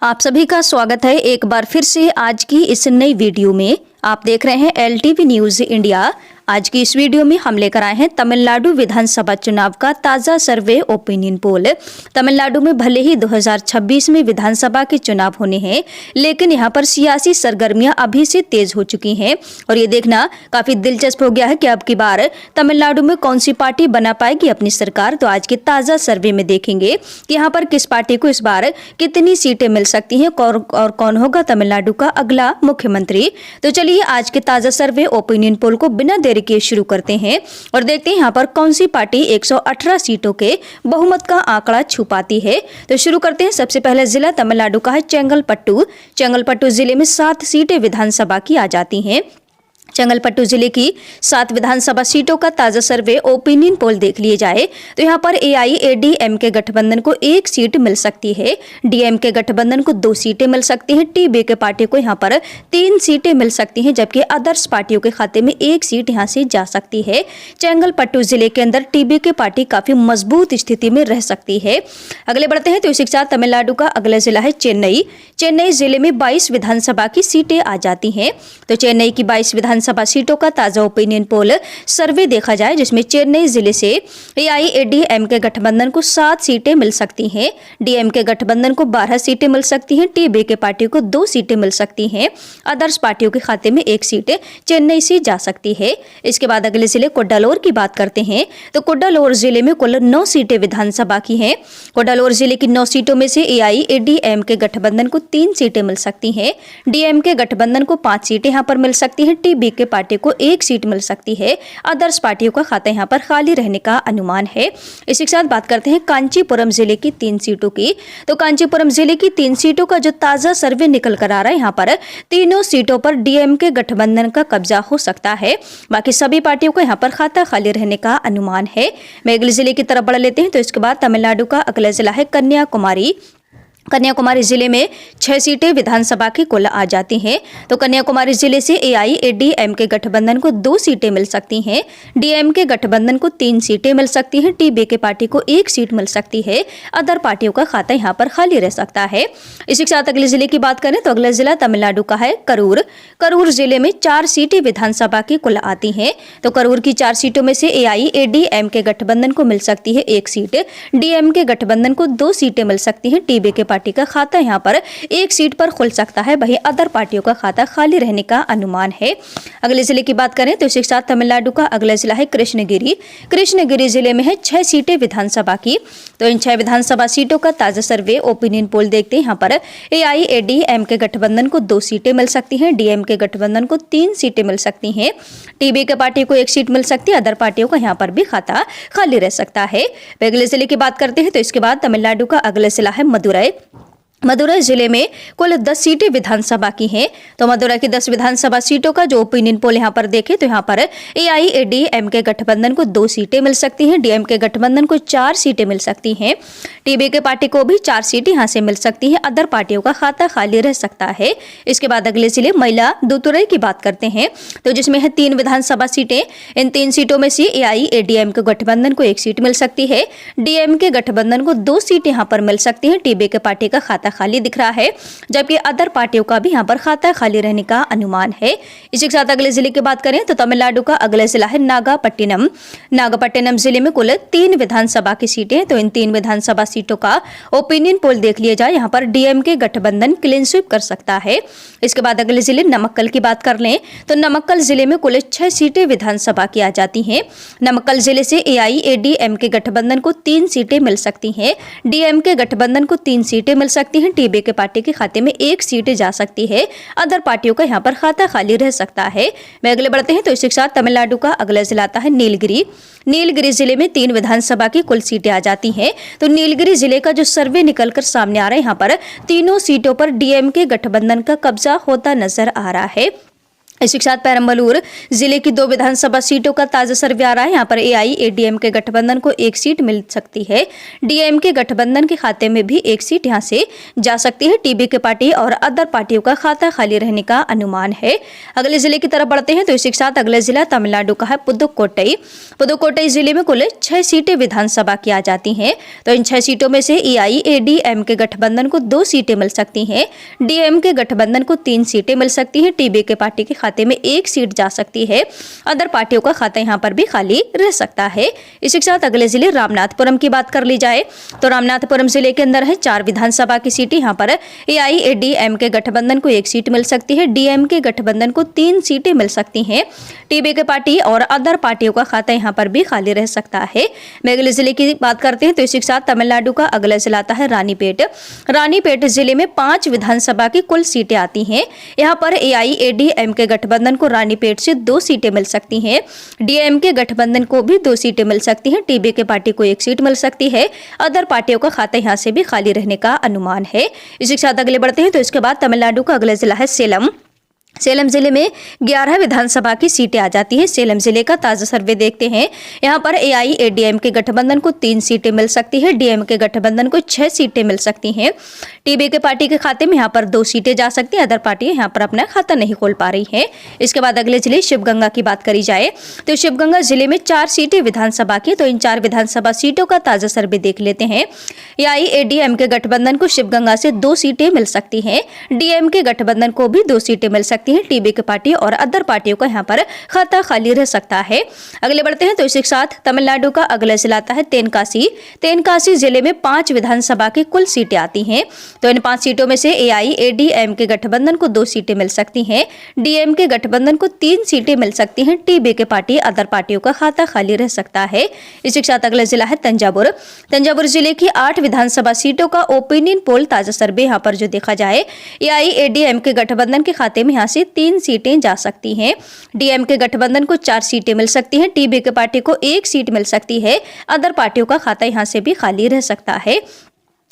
आप सभी का स्वागत है एक बार फिर से आज की इस नई वीडियो में। आप देख रहे हैं LTV न्यूज इंडिया। आज की इस वीडियो में हम लेकर आए हैं तमिलनाडु विधानसभा चुनाव का ताजा सर्वे ओपिनियन पोल। तमिलनाडु में भले ही 2026 में विधानसभा के चुनाव होने हैं, लेकिन यहां पर सियासी सरगर्मियां अभी से तेज हो चुकी हैं और ये देखना काफी दिलचस्प हो गया है कि अब की बार तमिलनाडु में कौन सी पार्टी बना पाएगी अपनी सरकार। तो आज के ताजा सर्वे में देखेंगे कि यहाँ पर किस पार्टी को इस बार कितनी सीटें मिल सकती हैं और कौन होगा तमिलनाडु का अगला मुख्यमंत्री। तो चलिए आज के ताजा सर्वे ओपिनियन पोल को बिना देरी के शुरू करते हैं और देखते हैं यहाँ पर कौन सी पार्टी 118 सीटों के बहुमत का आंकड़ा छुपाती है। तो शुरू करते हैं। सबसे पहले जिला तमिलनाडु का है चेंगलपट्टू। चेंगलपट्टू जिले में 7 सीटें विधानसभा की आ जाती हैं। चेंगलपट्टू जिले की 7 विधानसभा सीटों का ताजा सर्वे ओपिनियन पोल देख लिए जाए तो यहाँ पर AIADMK गठबंधन को 1 सीट मिल सकती है, DMK गठबंधन को 2 सीटें मिल सकती हैं, TBK पार्टी को यहाँ पर 3 सीटें मिल सकती हैं, जबकि अदर्स पार्टियों के खाते में 1 सीट यहाँ से जा सकती है। चेंगलपट्टू जिले के अंदर TBK पार्टी काफी मजबूत स्थिति में रह सकती है। अगले बढ़ते हैं तो इसी के साथ तमिलनाडु का अगला जिला है चेन्नई। चेन्नई जिले में 22 विधानसभा की सीटें आ जाती हैं। तो चेन्नई की 22 विधानसभा सीटों का ताजा ओपिनियन पोल सर्वे देखा जाए, जिसमें चेन्नई जिले से AIADMK गठबंधन को 7 सीटें मिल सकती हैं, DMK गठबंधन को 12 सीटें मिल सकती हैं, TBK पार्टी को 2 सीटें मिल सकती हैं, अदर्स पार्टियों के खाते में 1 सीट चेन्नई से जा सकती है। इसके बाद अगले जिले कुड्डालोर की बात करते हैं तो कुड्डालोर जिले में कुल 9 सीटें विधानसभा की हैं। कुड्डालोर जिले की 9 सीटों में से AIADMK गठबंधन को 3 सीटें मिल सकती हैं, DMK गठबंधन को 5 सीटें यहाँ पर मिल सकती हैं, TBK पार्टी को 1 सीट मिल सकती है। अदर्स पार्टियों का खाता यहाँ पर खाली रहने का अनुमान है। इसी के साथ बात करते हैं कांचीपुरम जिले की 3 सीटों की। तो कांचीपुरम जिले की 3 सीटों का जो ताजा सर्वे निकल कर आ रहा है, यहाँ पर तीनों सीटों पर DMK गठबंधन का कब्जा हो सकता है। बाकी सभी पार्टियों को यहाँ पर खाता खाली रहने का अनुमान है। मैं अगले जिले की तरफ बढ़ लेते हैं तो इसके बाद तमिलनाडु का अगला जिला है कन्याकुमारी। कन्याकुमारी जिले में 6 सीटें विधानसभा की कुल आ जाती हैं। तो कन्याकुमारी जिले से AIADMK गठबंधन को 2 सीटें मिल सकती हैं, DMK गठबंधन को 3 सीटें मिल सकती हैं, TBK पार्टी को 1 सीट मिल सकती है। अदर पार्टियों का खाता यहाँ पर खाली रह सकता है। इसी के साथ अगले जिले की बात करें तो अगला जिला तमिलनाडु का है करूर। करूर जिले में 4 सीटें विधानसभा की कुल आती हैं। तो करूर की 4 सीटों में से AIADMK गठबंधन को मिल सकती है 1 सीट, DMK गठबंधन को 2 सीटें मिल सकती हैं, TBK पार्टी का खाता यहाँ पर 1 सीट पर खुल सकता है। वहीं अदर पार्टियों का खाता खाली रहने का अनुमान है। अगले जिले की बात करें तो इसके साथ तमिलनाडु का अगला जिला है कृष्णगिरी। कृष्णगिरी जिले में है 6 सीटें विधानसभा की। तो इन 6 विधानसभा सीटों का ताजा सर्वे ओपिनियन पोल देखते हैं। यहाँ पर AIADMK गठबंधन को 2 सीटें मिल सकती हैं, DMK गठबंधन को 3 सीटें मिल सकती हैं, TBK पार्टी को 1 सीट मिल सकती है। अदर पार्टियों का यहाँ पर भी खाता खाली रह सकता है। अगले जिले की बात करते हैं तो इसके बाद तमिलनाडु का अगला जिला है मदुरई। मदुरई जिले में कुल 10 सीटें विधानसभा की हैं। तो मदुरई की 10 विधानसभा सीटों का जो ओपिनियन पोल यहाँ पर देखें तो यहाँ पर AIADMK गठबंधन को 2 सीटें मिल सकती हैं, DMK गठबंधन को 4 सीटें मिल सकती हैं, TBK पार्टी को भी 4 सीटें यहाँ से मिल सकती हैं। अदर पार्टियों का खाता खाली रह सकता है। इसके बाद अगले जिले मयिलादुतुरई की बात करते हैं तो जिसमें है 3 विधानसभा सीटें। इन 3 सीटों में से AIADMK गठबंधन को 1 सीट मिल सकती है, DMK गठबंधन को 2 सीटें यहाँ पर मिल सकती हैं, TBK पार्टी का खाता खाली दिख रहा है, जबकि अदर पार्टियों का भी यहाँ पर खाता खाली रहने का अनुमान है। इसी के साथ अगले जिले की बात करें तो तमिलनाडु का अगला जिला है नागापट्टिनम। नागापट्टिनम जिले में कुल 3 विधानसभा की सीटें। तो इन 3 विधानसभा सीटों का ओपिनियन पोल देख लिया जाए, यहाँ पर DMK गठबंधन क्लीन स्वीप कर सकता है। इसके बाद अगले जिले नमक्कल की बात कर लें तो नमक्कल जिले में कुल 6 सीटें विधानसभा की आ जाती हैं। नमक्कल जिले से AIADMK गठबंधन को 3 सीटें मिल सकती हैं, DMK गठबंधन को 3 सीटें मिल सकती हैं, TBK पार्टी के खाते में 1 सीट जा सकती है। अदर पार्टियों का यहाँ पर खाता खाली रह सकता है। मैं अगले बढ़ते हैं तो इसी के साथ तमिलनाडु का अगला जिला आता है नीलगिरी। नीलगिरी जिले में 3 विधानसभा की कुल सीटें आ जाती हैं। तो नीलगिरी जिले का जो सर्वे निकलकर सामने आ रहा है, यहाँ पर तीनों सीटों पर DMK गठबंधन का कब्जा होता नजर आ रहा है। इसी के साथ पेरम्बलूर जिले की 2 विधानसभा सीटों का ताजा सर्वे आ रहा है। यहाँ पर AIADMK गठबंधन को 1 सीट मिल सकती है। DMK गठबंधन के खाते में भी 1 सीट यहाँ से जा सकती है। TBK पार्टी और अदर पार्टियों का खाता खाली रहने का अनुमान है। अगले जिले की तरफ बढ़ते हैं तो इसी के साथ अगला जिला तमिलनाडु का है पुदुकोट्टई। पुदुकोट्टई जिले में कुल 6 सीटें विधानसभा की आ जाती हैं। तो इन 6 सीटों में से AIADMK गठबंधन को 2 सीटें मिल सकती हैं। DMK गठबंधन को 3 सीटें मिल सकती हैं। TBK पार्टी के खाते में 1 सीट जा सकती है। अदर पार्टियों का खाता यहां पर भी खाली रह सकता है। इसी के साथ अगले जिले रामनाथपुरम की बात कर ली जाए तो रामनाथपुरम जिले के अंदर है 4 विधानसभा की सीटें। यहां पर AIADMK गठबंधन को 1 सीट मिल सकती है। DMK गठबंधन को 3 सीटें मिल सकती हैं। TBK पार्टी और अदर पार्टियों का खाता यहां पर भी खाली रह सकता है। अगले जिले की बात करते हैं तो इसी के साथ तमिलनाडु का अगला जिला आता है रानीपेट। रानीपेट जिले में 5 विधानसभा की कुल सीटें आती हैं। यहाँ पर AIADMK गठबंधन को रानीपेट से 2 सीटें मिल सकती हैं। DMK गठबंधन को भी 2 सीटें मिल सकती हैं। TBK पार्टी को 1 सीट मिल सकती है। अदर पार्टियों का खाता यहां से भी खाली रहने का अनुमान है। इसी के साथ अगले बढ़ते हैं तो इसके बाद तमिलनाडु का अगला जिला है सेलम। सेलम जिले में 11 विधानसभा की सीटें आ जाती हैं। सेलम जिले का ताजा सर्वे देखते हैं। यहाँ पर AIADMK गठबंधन को 3 सीटें मिल सकती है। DMK गठबंधन को 6 सीटें मिल सकती हैं। TBK पार्टी के खाते में यहाँ पर 2 सीटें जा सकती हैं। अदर पार्टी यहाँ पर अपना खाता नहीं खोल पा रही है। इसके बाद अगले जिले शिवगंगा की बात करी जाए तो शिवगंगा जिले में 4 सीटें विधानसभा की। तो इन 4 विधानसभा सीटों का ताजा सर्वे देख लेते हैं। AIADMK गठबंधन को शिवगंगा से 2 सीटें मिल सकती हैं। DMK गठबंधन को भी 2 सीटें मिल सकती है। TBK पार्टी और अदर पार्टियों का यहाँ पर खाता खाली रह सकता है। अगले बढ़ते हैं तो इसी के साथ तमिलनाडु का अगला जिला आता है तेनकासी। तेनकासी जिले में 5 विधानसभा की कुल सीटें आती हैं। तो इन 5 सीटों में से AIADMK गठबंधन को 2 सीटें मिल सकती हैं। DMK गठबंधन को 3 सीटें मिल सकती हैं। TBK पार्टी अदर पार्टियों का खाता खाली रह सकता है। इसी के साथ अगला जिला है तंजावुर। तंजावुर जिले की 8 विधानसभा सीटों का ओपिनियन पोल ताजा सर्वे यहाँ पर जो देखा जाए AIADMK गठबंधन के खाते में यहाँ से 3 सीटें जा सकती हैं। DMK गठबंधन को 4 सीटें मिल सकती हैं। TBK पार्टी को 1 सीट मिल सकती है। अदर पार्टियों का खाता यहां से भी खाली रह सकता है।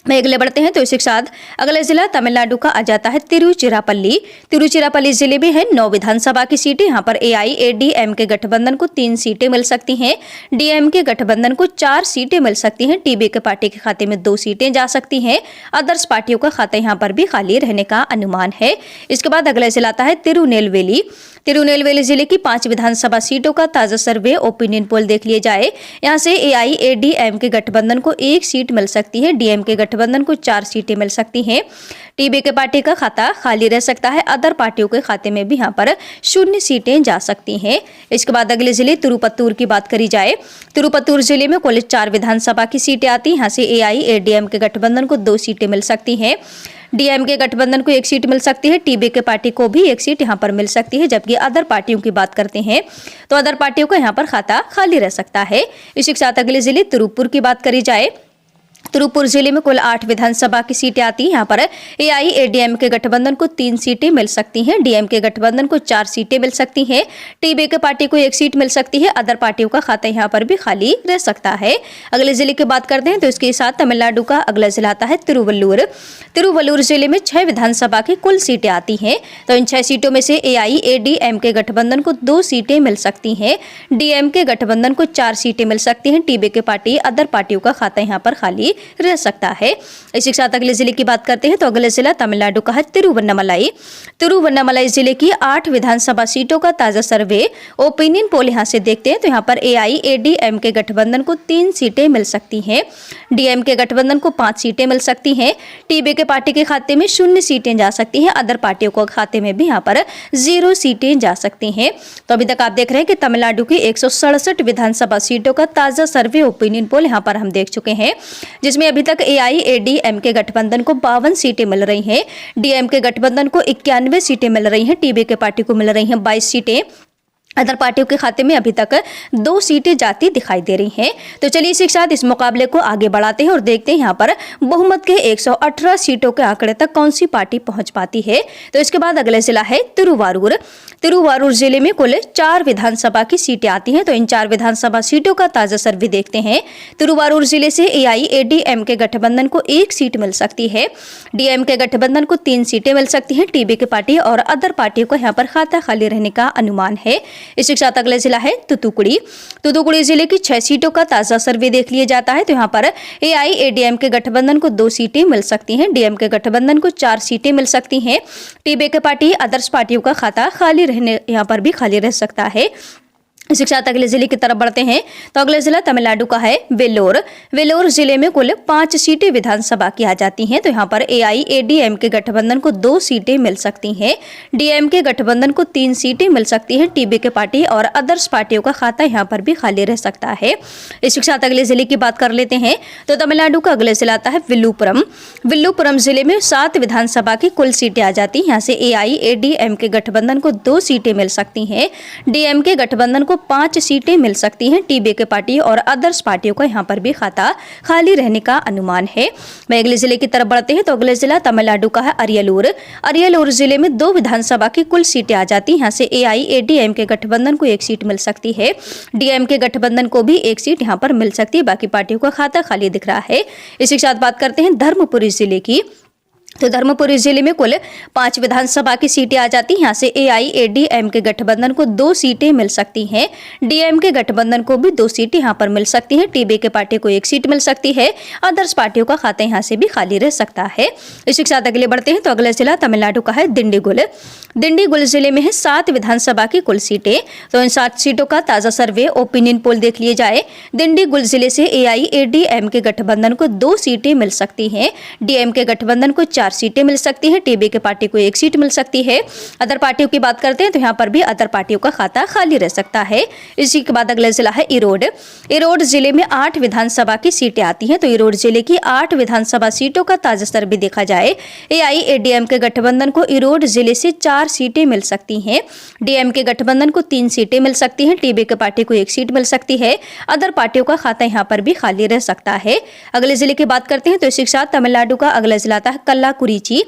अगले बढ़ते हैं तो इसी के साथ अगला जिला तमिलनाडु का आ जाता है तिरुचिरापल्ली। तिरुचिरापल्ली जिले में है 9 विधानसभा की सीटें। यहाँ पर AIADMK गठबंधन को 3 सीटें मिल सकती हैं। DMK गठबंधन को 4 सीटें मिल सकती हैं। TBK पार्टी के खाते में 2 सीटें जा सकती हैं। अदर्स पार्टियों का खाता यहाँ पर भी खाली रहने का अनुमान है। इसके बाद अगला जिला आता है तिरुनेलवेली। तिरुनेलवेली जिले की 5 विधानसभा सीटों का ताजा सर्वे ओपिनियन पोल देख लिया जाए। यहाँ से AIADMK गठबंधन को 1 सीट मिल सकती है। DMK गठबंधन को 4 सीटें मिल सकती हैं। TBK पार्टी का खाता खाली रह सकता है। अदर पार्टियों के खाते में भी यहाँ पर 0 सीटें जा सकती हैं। इसके बाद अगले जिले तिरुपत्तूर की बात करी जाए। तिरुपत्तूर जिले में कुल 4 विधानसभा की सीटें आती हैं। यहाँ से AIADMK गठबंधन को 2 सीटें मिल सकती हैं। DMK गठबंधन को 1 सीट मिल सकती है। TBK पार्टी को भी 1 सीट यहाँ पर मिल सकती है। जबकि अदर पार्टियों की बात करते हैं तो अदर पार्टियों का यहाँ पर खाता खाली रह सकता है। इसी के साथ अगले जिले तिरुपुर की बात करी जाए। तिरुपुर जिले में कुल 8 विधानसभा की सीटें आती हैं। यहाँ पर AIADMK गठबंधन को 3 सीटें मिल सकती हैं। DMK गठबंधन को 4 सीटें मिल सकती हैं। TBK पार्टी को 1 सीट मिल सकती है। अदर पार्टियों का खाता यहाँ पर भी खाली रह सकता है। अगले जिले की बात करते हैं तो इसके साथ तमिलनाडु का अगला जिला आता है तिरुवल्लुर। तिरुवल्लुर जिले में 6 विधानसभा की कुल सीटें आती हैं। तो इन 6 सीटों में से AIADMK गठबंधन को 2 सीटें मिल सकती हैं। DMK गठबंधन को 4 सीटें मिल सकती हैं। TBK पार्टी अदर पार्टियों का खाता यहाँ पर खाली रह सकता है। इसी के साथ अगले जिले की बात करते हैं तो अगले जिला तमिलनाडु का है तिरुवन्नामलाई। तिरुवन्नामलाई जिले की 8 विधानसभा सीटों का ताजा सर्वे ओपिनियन पोल यहाँ से देखते हैं तो यहाँ पर AIADMK गठबंधन को 3 सीटें मिल सकती हैं। DMK गठबंधन को 5 सीटें मिल सकती हैं। TBK पार्टी के खाते में 0 सीटें जा सकती हैं। अदर पार्टियों को खाते में भी यहाँ पर 0 सीटें जा सकती हैं। तो अभी तक आप देख रहे हैं कि तमिलनाडु की 167 विधानसभा सीटों का ताजा सर्वे ओपिनियन पोल यहाँ पर हम देख चुके हैं, जिसमें अभी तक AIADMK गठबंधन को 52 सीटें मिल रही हैं। DMK गठबंधन को 91 सीटें मिल रही हैं। TBK पार्टी को मिल रही हैं 22 सीटें। अदर पार्टियों के खाते में अभी तक 2 सीटें जाती दिखाई दे रही हैं। तो चलिए इसी के साथ इस मुकाबले को आगे बढ़ाते हैं और देखते हैं यहाँ पर बहुमत के 118 सीटों के आंकड़े तक कौन सी पार्टी पहुंच पाती है। तो इसके बाद अगला जिला है तिरुवारूर। तिरुवारूर जिले में कुल 4 विधानसभा की सीटें आती हैं। तो इन 4 विधानसभा सीटों का ताजा सर्वे देखते हैं। तिरुवारूर जिले से AIADMK गठबंधन को 1 सीट मिल सकती है, DMK गठबंधन को 3 सीटें मिल सकती हैं, TBK पार्टी और अदर पार्टियों को यहाँ पर खाता खाली रहने का अनुमान है। इसी के साथ अगला जिला है तुतुकुड़ी। तुतुकुड़ी जिले की 6 सीटों का ताजा सर्वे देख लिया जाता है। तो यहाँ पर AIADMK गठबंधन को 2 सीटें मिल सकती हैं, DMK गठबंधन को 4 सीटें मिल सकती हैं, TBK पार्टी अदर्स पार्टियों का खाता खाली रहने यहाँ पर भी खाली रह सकता है। इसी के साथ अगले जिले की तरफ बढ़ते हैं। तो अगला जिला तमिलनाडु का है वेल्लोर। वेल्लोर जिले में कुल 5 सीटें विधानसभा की आ जाती हैं। तो यहाँ पर AIADMK गठबंधन को 2 सीटें मिल सकती हैं, DMK गठबंधन को 3 सीटें मिल सकती हैं, TBK पार्टी और अदर्स पार्टियों का खाता यहाँ पर भी खाली रह सकता है। इसी के साथ अगले जिले की बात कर लेते हैं। तो तमिलनाडु का अगला जिला आता है विल्लुपुरम। विल्लुपुरम जिले में 7 विधानसभा की कुल सीटें आ जाती हैं। यहाँ से AIADMK गठबंधन को 2 सीटें मिल सकती हैं, DMK गठबंधन को 5 सीटें मिल सकती हैं, TBK पार्टी और अदर्स पार्टियों का यहाँ पर भी खाता खाली रहने का अनुमान है। मैं अगले जिले की तरफ बढ़ते हैं। तो अगले जिला तमिलनाडु का है अरियलूर। अरियलूर जिले में 2 विधानसभा की कुल सीटें आ जाती हैं। यहाँ से AIADMK गठबंधन को 1 सीट मिल सकती है, DMK गठबंधन को भी 1 सीट यहाँ पर मिल सकती है, बाकी पार्टियों का खाता खाली दिख रहा है। इसी के साथ बात करते हैं धर्मपुरी जिले की। तो धर्मपुरी जिले में कुल 5 विधानसभा की सीटें आ जाती हैं। यहाँ से AIADMK गठबंधन को 2 सीटें मिल सकती हैं, DMK गठबंधन को भी 2 सीटें यहाँ पर मिल सकती हैं, TBK पार्टी को 1 सीट मिल सकती है, अदर्स पार्टियों का खाता यहाँ से भी खाली रह सकता है। इसी के साथ अगले बढ़ते हैं। तो अगला जिला तमिलनाडु का है दिंडीगुल। दिंडीगुल जिले में है 7 विधानसभा की कुल सीटें। तो इन 7 सीटों का ताजा सर्वे ओपिनियन पोल देख लिए जाए। दिंडीगुल जिले से AIADMK गठबंधन को 2 सीटें मिल सकती हैं, DMK गठबंधन को 4 सीटें मिल सकती है, TBK पार्टी को 1 सीट मिल सकती है। अदर पार्टियों की बात करते हैं तो यहाँ पर भी अदर पार्टियों का खाता खाली रह सकता है। इसी के बाद अगला जिला है इरोड। इरोड जिले में 8 विधानसभा की सीटें आती हैं। तो इरोड जिले की 8 विधानसभा सीटों का ताजा सर्वे देखा जाए। AIADMK गठबंधन को इरोड जिले से 4 सीटें मिल सकती हैं, DMK गठबंधन को 3 सीटें मिल सकती हैं, TBK पार्टी को 1 सीट मिल सकती है, अदर पार्टियों का खाता यहाँ पर भी खाली रह सकता है। अगले जिले की बात करते हैं। तो इसी के साथ तमिलनाडु का अगला जिला आता है कल्लाकुरिची।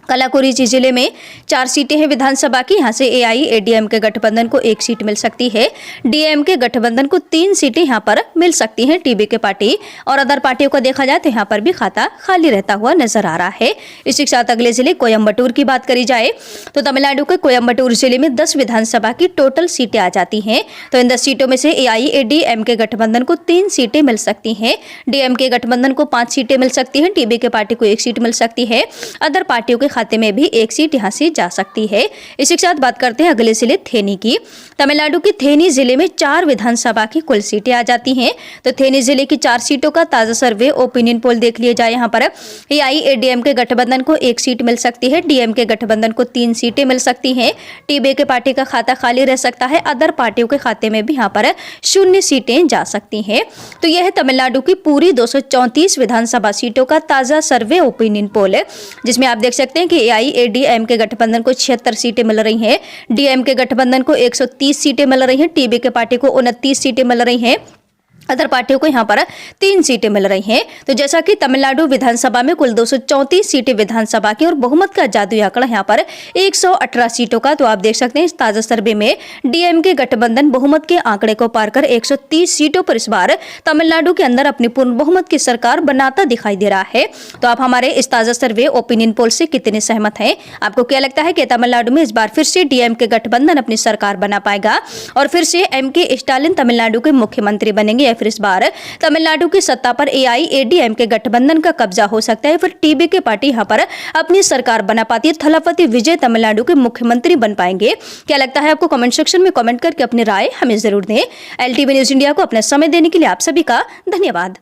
कलाकुरिची जिले में 4 सीटें हैं विधानसभा की। यहाँ से AIADMK गठबंधन को 1 सीट मिल सकती है, DMK गठबंधन को 3 सीटें यहाँ पर मिल सकती हैं, TBK पार्टी और अदर पार्टियों को देखा जाए तो यहाँ पर भी खाता खाली रहता हुआ नजर आ रहा है। इसी के साथ अगले जिले कोयम्बटूर की बात करी जाए तो तमिलनाडु के कोयम्बटूर जिले में 10 विधानसभा की टोटल सीटें आ जाती हैं। तो इन 10 सीटों में से AIADMK गठबंधन को 3 सीटें मिल सकती हैं, DMK गठबंधन को 5 सीटें मिल सकती हैं, TBK पार्टी को 1 सीट मिल सकती है, अदर पार्टियों के खाते में भी 1 सीट यहां से जा सकती है। इसी के साथ बात करते हैं अगले जिले थेनी की। तमिलनाडु की थेनी जिले में 4 विधानसभा की कुल सीटें आ जाती हैं। तो थेनी जिले की 4 सीटों का ताजा सर्वे ओपिनियन पोल देख लिया जाए। यहाँ पर AIADMK गठबंधन को 1 सीट मिल सकती है, DMK गठबंधन को 3 सीटें मिल सकती हैं, TBK पार्टी का खाता खाली रह सकता है, अदर पार्टियों के खाते में भी यहाँ पर 0 सीटें जा सकती हैं। तो यह है तमिलनाडु की पूरी 234 विधानसभा सीटों का ताजा सर्वे ओपिनियन पोल है, जिसमें आप देख सकते हैं कि AIADMK गठबंधन को 76 सीटें मिल रही हैं, DMK गठबंधन को 130 सीटें मिल रही हैं, TBK पार्टी को 29 सीटें मिल रही हैं, अदर पार्टियों को यहाँ पर 3 सीटें मिल रही हैं। तो जैसा कि तमिलनाडु विधानसभा में कुल 234 सीटें विधानसभा की और बहुमत का जादुई आंकड़ा यहाँ पर 118 सीटों का। तो आप देख सकते हैं इस ताजा सर्वे में DMK गठबंधन बहुमत के आंकड़े को पार कर 130 सीटों पर इस बार तमिलनाडु के अंदर अपनी पूर्ण बहुमत की सरकार बनाता दिखाई दे रहा है। तो आप हमारे इस ताजा सर्वे ओपिनियन पोल से कितने सहमत हैं? आपको क्या लगता है कि तमिलनाडु में इस बार फिर से DMK गठबंधन अपनी सरकार बना पाएगा और फिर से MK स्टालिन तमिलनाडु के मुख्यमंत्री बनेंगे, फिर इस बार तमिलनाडु की सत्ता पर AIADMK गठबंधन का कब्जा हो सकता है, फिर TBK पार्टी यहां पर अपनी सरकार बना पाती है, थलापति विजय तमिलनाडु के मुख्यमंत्री बन पाएंगे? क्या लगता है आपको? कमेंट सेक्शन में कमेंट करके अपनी राय हमें जरूर दें। LTV न्यूज इंडिया को अपना समय देने के लिए आप सभी का धन्यवाद।